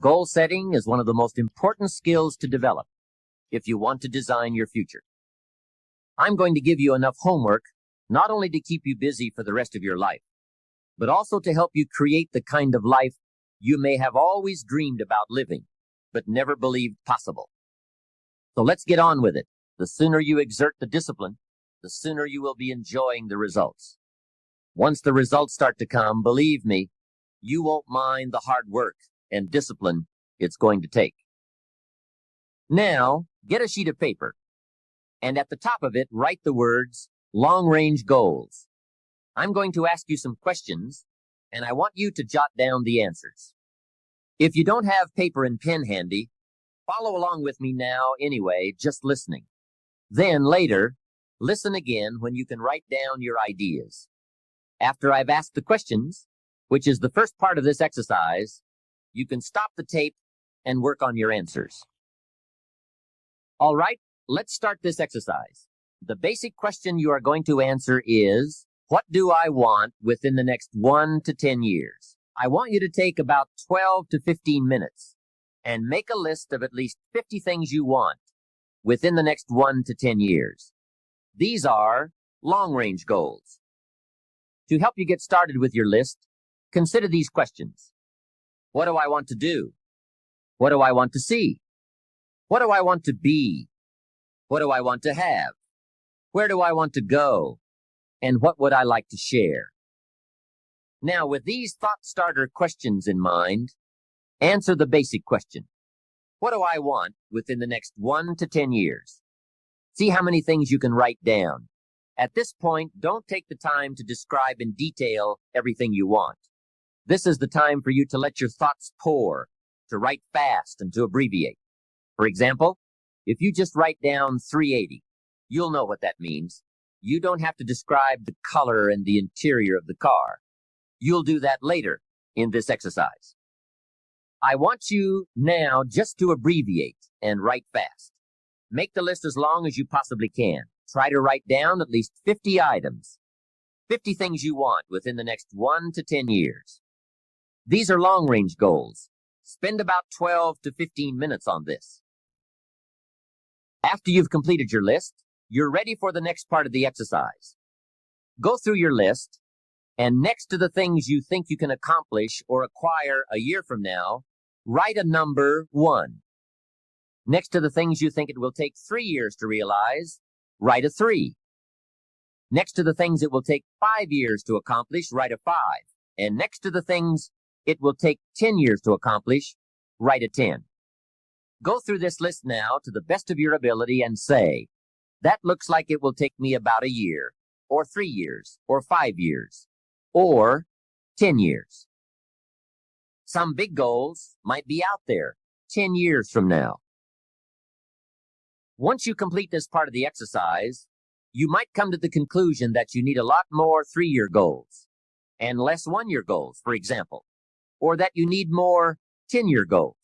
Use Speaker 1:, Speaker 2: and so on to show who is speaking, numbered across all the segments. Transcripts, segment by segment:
Speaker 1: Goal setting is one of the most important skills to develop if you want to design your future. I'm going to give you enough homework not only to keep you busy for the rest of your life, but also to help you create the kind of life you may have always dreamed about living, but never believed possible. So let's get on with it. The sooner you exert the discipline, the sooner you will be enjoying the results. Once the results start to come, believe me, you won't mind the hard work and discipline it's going to take. Now, get a sheet of paper, and at the top of it, write the words long-range goals. I'm going to ask you some questions, and I want you to jot down the answers. If you don't have paper and pen handy, follow along with me now anyway, just listening. Then later, listen again when you can write down your ideas. After I've asked the questions, which is the first part of this exercise, you can stop the tape and work on your answers. All right, let's start this exercise. The basic question you are going to answer is, what do I want within the next 1 to 10 years? I want you to take about 12 to 15 minutes and make a list of at least 50 things you want within the next 1 to 10 years. These are long-range goals. To help you get started with your list, consider these questions. What do I want to do? What do I want to see? What do I want to be? What do I want to have? Where do I want to go? And what would I like to share? Now, with these thought starter questions in mind, answer the basic question. What do I want within the next 1 to 10 years? See how many things you can write down. At this point, don't take the time to describe in detail everything you want. This is the time for you to let your thoughts pour, to write fast and to abbreviate. For example, if you just write down 380, you'll know what that means. You don't have to describe the color and the interior of the car. You'll do that later in this exercise. I want you now just to abbreviate and write fast. Make the list as long as you possibly can. Try to write down at least 50 items, 50 things you want within the next 1 to 10 years. These are long-range goals. Spend about 12 to 15 minutes on this. After you've completed your list, you're ready for the next part of the exercise. Go through your list, and next to the things you think you can accomplish or acquire a year from now, write a number 1. Next to the things you think it will take 3 years to realize, write a 3. Next to the things it will take 5 years to accomplish, write a 5. And next to the things it will take 10 years to accomplish, write a 10. Go through this list now to the best of your ability and say, that looks like it will take me about a year, or 3 years, or 5 years, or 10 years. Some big goals might be out there 10 years from now. Once you complete this part of the exercise, you might come to the conclusion that you need a lot more 3-year goals and less 1-year goals, for example, or that you need more 10-year goals.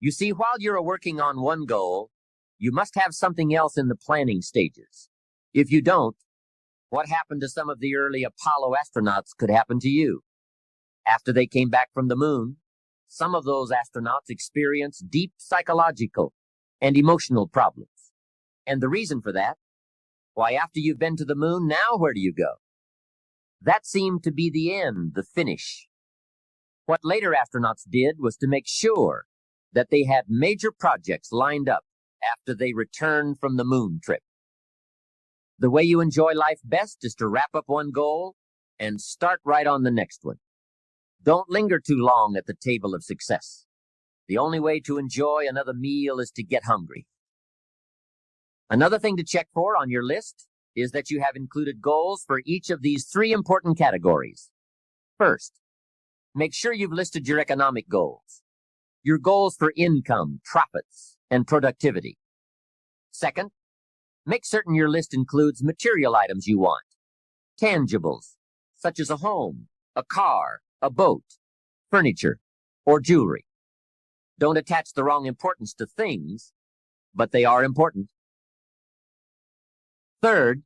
Speaker 1: You see, while you're working on one goal, you must have something else in the planning stages. If you don't, what happened to some of the early Apollo astronauts could happen to you. After they came back from the moon, some of those astronauts experienced deep psychological and emotional problems. And the reason for that? Why, after you've been to the moon, now where do you go? That seemed to be the end, the finish. What later astronauts did was to make sure that they had major projects lined up after they returned from the moon trip. The way you enjoy life best is to wrap up one goal and start right on the next one. Don't linger too long at the table of success. The only way to enjoy another meal is to get hungry. Another thing to check for on your list is that you have included goals for each of these 3 important categories. First, make sure you've listed your economic goals, your goals for income, profits, and productivity. Second, make certain your list includes material items you want, tangibles, such as a home, a car, a boat, furniture, or jewelry. Don't attach the wrong importance to things, but they are important. Third,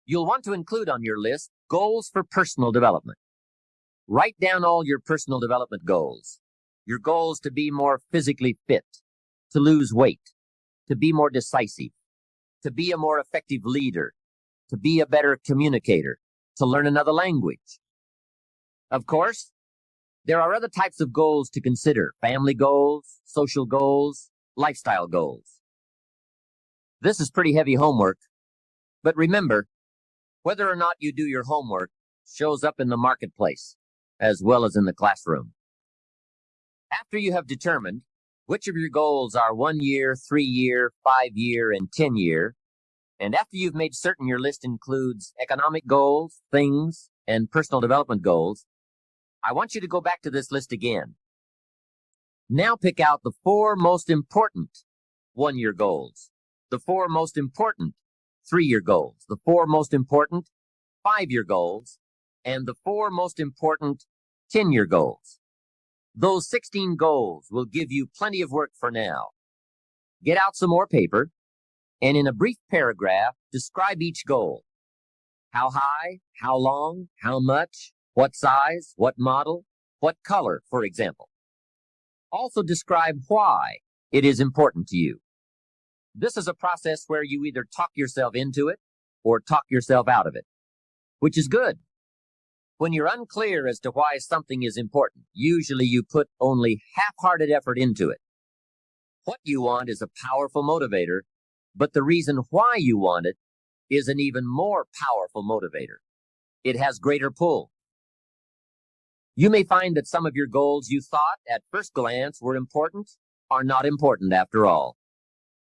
Speaker 1: you'll want to include on your list goals for personal development. Write down all your personal development goals. Your goals to be more physically fit, to lose weight, to be more decisive, to be a more effective leader, to be a better communicator, to learn another language. Of course, there are other types of goals to consider: family goals, social goals, lifestyle goals. This is pretty heavy homework, but remember, whether or not you do your homework shows up in the marketplace as well as in the classroom. After you have determined which of your goals are 1 year, 3 year, 5 year, and 10 year, and after you've made certain your list includes economic goals, things, and personal development goals, I want you to go back to this list again. Now pick out the 4 most important 1-year goals, the 4 most important 3-year goals, the 4 most important 5-year goals, and the 4 most important 10-year goals. Those 16 goals will give you plenty of work for now. Get out some more paper, and in a brief paragraph, describe each goal. How high, how long, how much, what size, what model, what color, for example. Also describe why it is important to you. This is a process where you either talk yourself into it or talk yourself out of it, which is good. When you're unclear as to why something is important, usually you put only half-hearted effort into it. What you want is a powerful motivator, but the reason why you want it is an even more powerful motivator. It has greater pull. You may find that some of your goals you thought at first glance were important are not important after all.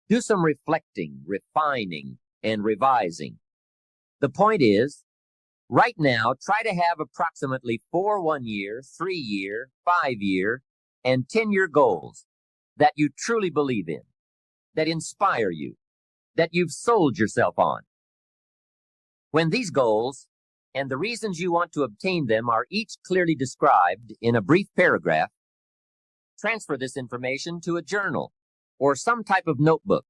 Speaker 1: Do some reflecting, refining, and revising. The point is, right now, try to have approximately 4 1-year, 3-year, 5-year, and 10-year goals that you truly believe in, that inspire you, that you've sold yourself on. When these goals and the reasons you want to obtain them are each clearly described in a brief paragraph, transfer this information to a journal or some type of notebook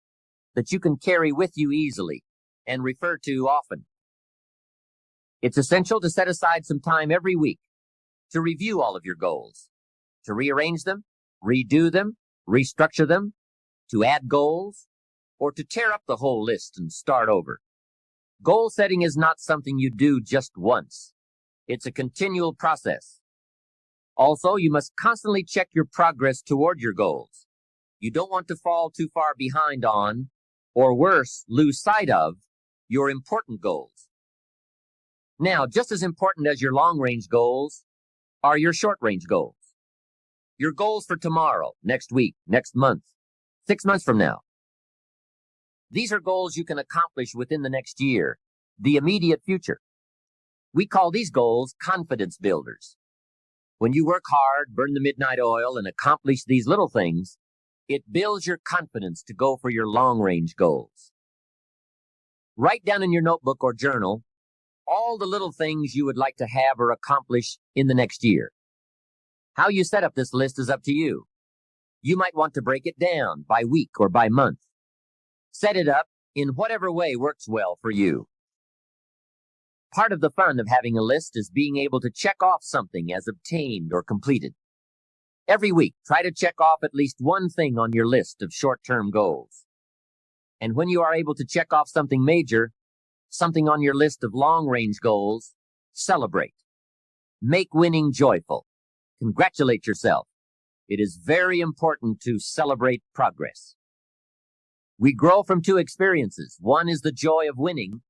Speaker 1: that you can carry with you easily and refer to often. It's essential to set aside some time every week to review all of your goals, to rearrange them, redo them, restructure them, to add goals, or to tear up the whole list and start over. Goal setting is not something you do just once. It's a continual process. Also, you must constantly check your progress toward your goals. You don't want to fall too far behind on, or worse, lose sight of, your important goals. Now, just as important as your long-range goals are your short-range goals. Your goals for tomorrow, next week, next month, 6 months from now. These are goals you can accomplish within the next year, the immediate future. We call these goals confidence builders. When you work hard, burn the midnight oil, and accomplish these little things, it builds your confidence to go for your long-range goals. Write down in your notebook or journal all the little things you would like to have or accomplish in the next year. How you set up this list is up to you. You might want to break it down by week or by month. Set it up in whatever way works well for you. Part of the fun of having a list is being able to check off something as obtained or completed. Every week, try to check off at least one thing on your list of short-term goals. And when you are able to check off something major, something on your list of long-range goals, celebrate. Make winning joyful. Congratulate yourself. It is very important to celebrate progress. We grow from 2 experiences. One is the joy of winning,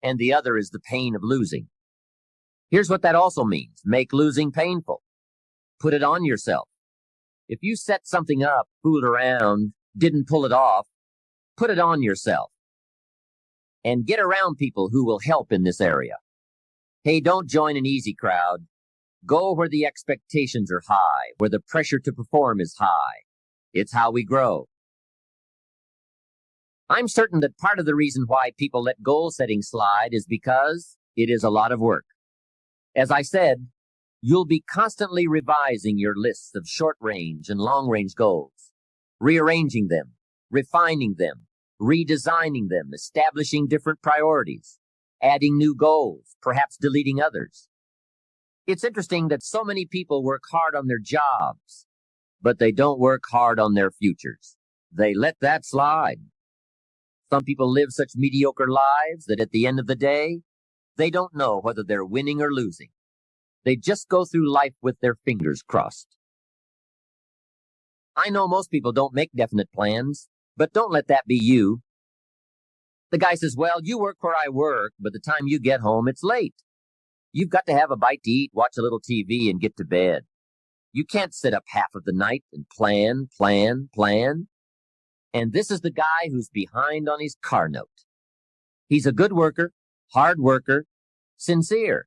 Speaker 1: and the other is the pain of losing. Here's what that also means. Make losing painful. Put it on yourself. If you set something up, fooled around, didn't pull it off, put it on yourself. And get around people who will help in this area. Hey, don't join an easy crowd. Go where the expectations are high, where the pressure to perform is high. It's how we grow. I'm certain that part of the reason why people let goal setting slide is because it is a lot of work. As I said, you'll be constantly revising your lists of short-range and long-range goals, rearranging them, refining them, redesigning them, establishing different priorities, adding new goals, perhaps deleting others. It's interesting that so many people work hard on their jobs, but they don't work hard on their futures. They let that slide. Some people live such mediocre lives that at the end of the day, they don't know whether they're winning or losing. They just go through life with their fingers crossed. I know most people don't make definite plans, but don't let that be you. The guy says, well, you work where I work, but the time you get home, it's late. You've got to have a bite to eat, watch a little TV, and get to bed. You can't sit up half of the night and plan. And this is the guy who's behind on his car note. He's a good worker, hard worker, sincere.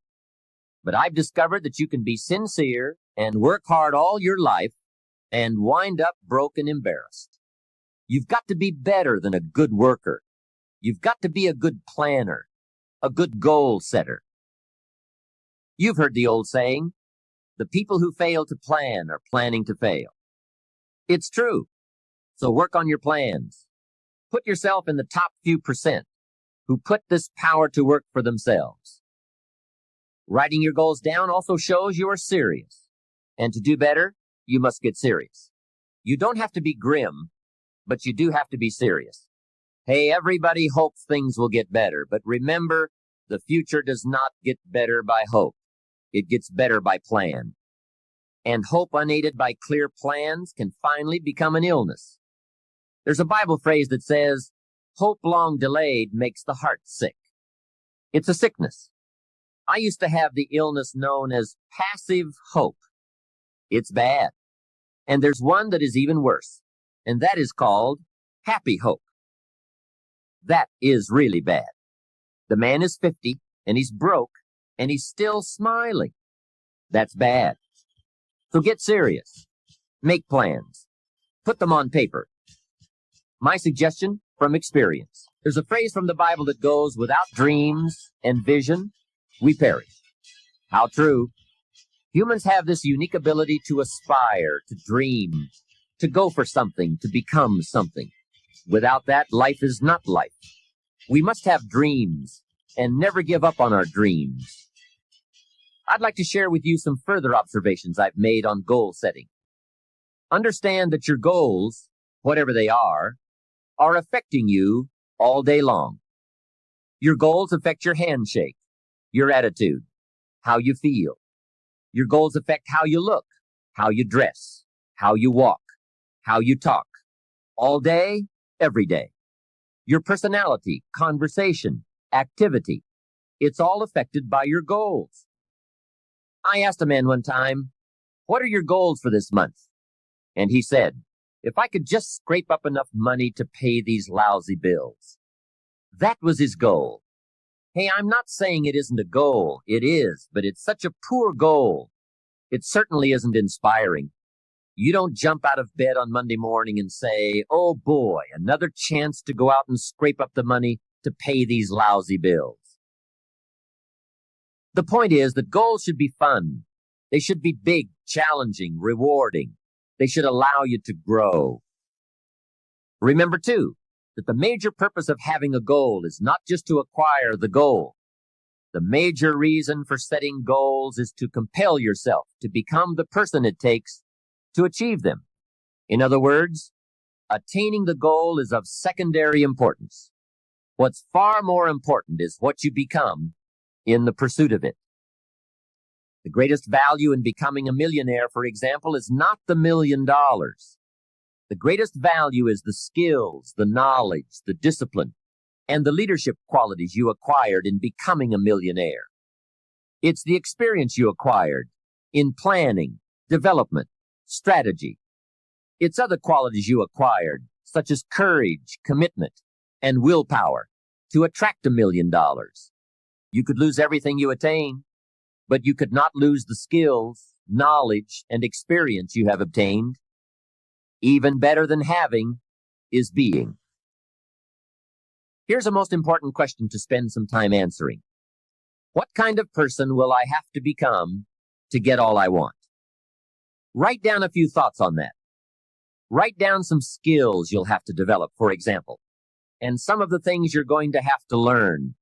Speaker 1: But I've discovered that you can be sincere and work hard all your life and wind up broke and embarrassed. You've got to be better than a good worker. You've got to be a good planner, a good goal setter. You've heard the old saying, the people who fail to plan are planning to fail. It's true. So work on your plans. Put yourself in the top few percent who put this power to work for themselves. Writing your goals down also shows you are serious. And to do better, you must get serious. You don't have to be grim, but you do have to be serious. Hey, everybody hopes things will get better, but remember, the future does not get better by hope. It gets better by plan. And hope unaided by clear plans can finally become an illness. There's a Bible phrase that says, hope long delayed makes the heart sick. It's a sickness. I used to have the illness known as passive hope. It's bad. And there's one that is even worse, and that is called happy hope. That is really bad. The man is 50, and he's broke, and he's still smiling. That's bad. So get serious. Make plans. Put them on paper. My suggestion from experience. There's a phrase from the Bible that goes, without dreams and vision, we perish. How true. Humans have this unique ability to aspire, to dream, to go for something, to become something. Without that, life is not life. We must have dreams and never give up on our dreams. I'd like to share with you some further observations I've made on goal setting. Understand that your goals, whatever they are affecting you all day long. Your goals affect your handshake, your attitude, how you feel. Your goals affect how you look, how you dress, how you walk, how you talk, all day, every day. Your personality, conversation, activity, it's all affected by your goals. I asked a man one time, what are your goals for this month? And he said, if I could just scrape up enough money to pay these lousy bills. That was his goal. Hey, I'm not saying it isn't a goal. It is, but it's such a poor goal. It certainly isn't inspiring. You don't jump out of bed on Monday morning and say, oh boy, another chance to go out and scrape up the money to pay these lousy bills. The point is that goals should be fun. They should be big, challenging, rewarding. They should allow you to grow. Remember, too, that the major purpose of having a goal is not just to acquire the goal. The major reason for setting goals is to compel yourself to become the person it takes to achieve them. In other words, attaining the goal is of secondary importance. What's far more important is what you become in the pursuit of it. The greatest value in becoming a millionaire, for example, is not the $1 million. The greatest value is the skills, the knowledge, the discipline, and the leadership qualities you acquired in becoming a millionaire. It's the experience you acquired in planning, development, strategy. It's other qualities you acquired, such as courage, commitment, and willpower, to attract $1 million. You could lose everything you attain, but you could not lose the skills, knowledge, and experience you have obtained. Even better than having is being. Here's a most important question to spend some time answering. What kind of person will I have to become to get all I want? Write down a few thoughts on that. Write down some skills you'll have to develop, for example, and some of the things you're going to have to learn.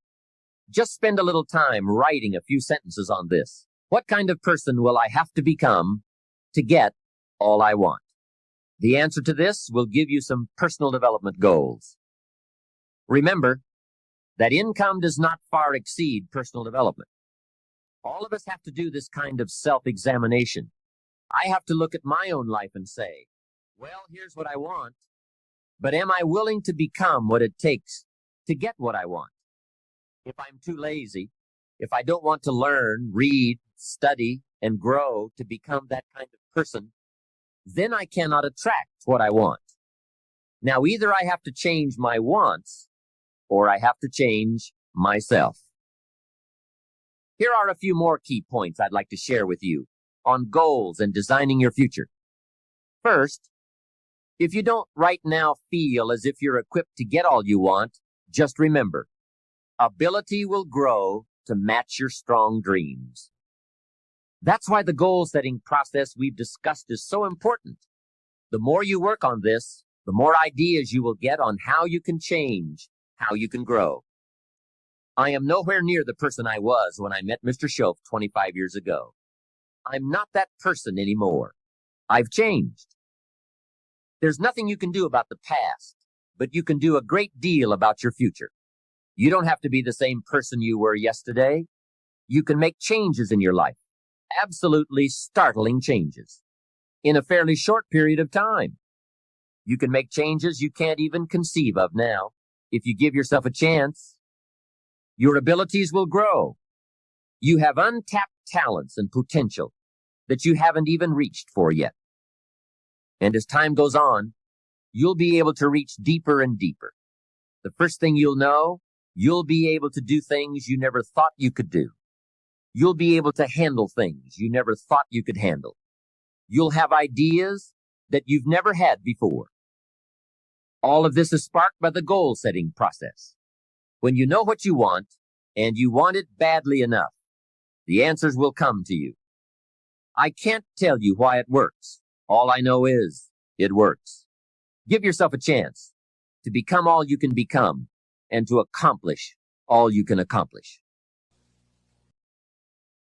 Speaker 1: Just spend a little time writing a few sentences on this. What kind of person will I have to become to get all I want? The answer to this will give you some personal development goals. Remember that income does not far exceed personal development. All of us have to do this kind of self-examination. I have to look at my own life and say, well, here's what I want, but am I willing to become what it takes to get what I want? If I'm too lazy, if I don't want to learn, read, study, and grow to become that kind of person, then I cannot attract what I want. Now, either I have to change my wants or I have to change myself. Here are a few more key points I'd like to share with you on goals and designing your future. First, if you don't right now feel as if you're equipped to get all you want, just remember, ability will grow to match your strong dreams. That's why the goal-setting process we've discussed is so important. The more you work on this, the more ideas you will get on how you can change, how you can grow. I am nowhere near the person I was when I met Mr. Shoaff 25 years ago. I'm not that person anymore. I've changed. There's nothing you can do about the past, but you can do a great deal about your future. You don't have to be the same person you were yesterday. You can make changes in your life. Absolutely startling changes in a fairly short period of time. You can make changes you can't even conceive of now if you give yourself a chance. Your abilities will grow. You have untapped talents and potential that you haven't even reached for yet. And as time goes on, you'll be able to reach deeper and deeper. The first thing you'll know, you'll be able to do things you never thought you could do. You'll be able to handle things you never thought you could handle. You'll have ideas that you've never had before. All of this is sparked by the goal-setting process. When you know what you want, and you want it badly enough, the answers will come to you. I can't tell you why it works. All I know is it works. Give yourself a chance to become all you can become and to accomplish all you can accomplish.